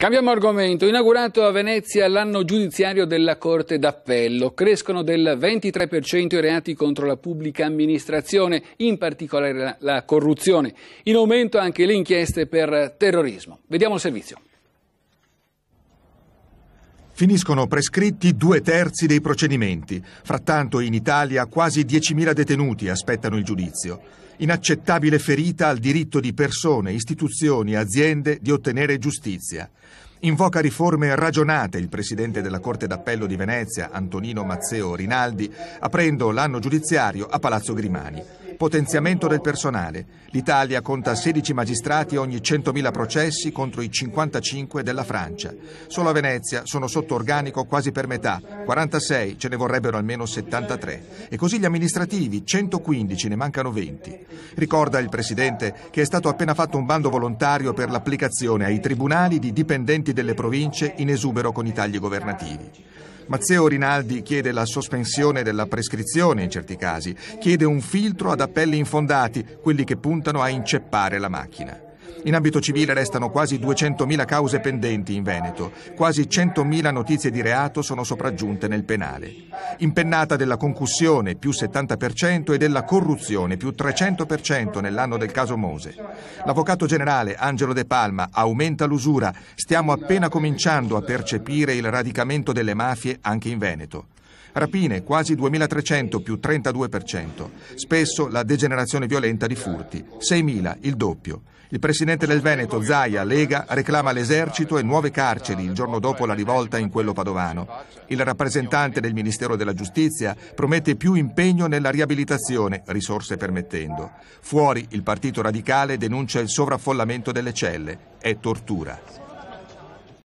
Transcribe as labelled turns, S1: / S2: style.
S1: Cambiamo argomento. Inaugurato a Venezia l'anno giudiziario della Corte d'Appello. Crescono del 23% i reati contro la pubblica amministrazione, in particolare la corruzione. In aumento anche le inchieste per terrorismo. Vediamo il servizio.
S2: Finiscono prescritti 2/3 dei procedimenti. Frattanto in Italia quasi 10.000 detenuti aspettano il giudizio. Inaccettabile ferita al diritto di persone, istituzioni e aziende di ottenere giustizia. Invoca riforme ragionate il presidente della Corte d'Appello di Venezia, Antonino Mazzeo Rinaldi, aprendo l'anno giudiziario a Palazzo Grimani. Potenziamento del personale. L'Italia conta 16 magistrati ogni 100.000 processi contro i 55 della Francia. Solo a Venezia sono sotto organico quasi per metà, 46, ce ne vorrebbero almeno 73. E così gli amministrativi, 115, ne mancano 20. Ricorda il presidente che è stato appena fatto un bando volontario per l'applicazione ai tribunali di dipendenti delle province in esubero con i tagli governativi. Mazzeo Rinaldi chiede la sospensione della prescrizione in certi casi, chiede un filtro ad appelli infondati, quelli che puntano a inceppare la macchina. In ambito civile restano quasi 200.000 cause pendenti in Veneto, quasi 100.000 notizie di reato sono sopraggiunte nel penale. Impennata della concussione più 70% e della corruzione più 300% nell'anno del caso Mose. L'avvocato generale Angelo De Palma aumenta l'usura, stiamo appena cominciando a percepire il radicamento delle mafie anche in Veneto. Rapine quasi 2.300 più 32%. Spesso la degenerazione violenta di furti, 6.000, il doppio. Il presidente del Veneto, Zaia, Lega, reclama l'esercito e nuove carceri il giorno dopo la rivolta in quello padovano. Il rappresentante del Ministero della Giustizia promette più impegno nella riabilitazione, risorse permettendo. Fuori il Partito Radicale denuncia il sovraffollamento delle celle. È tortura.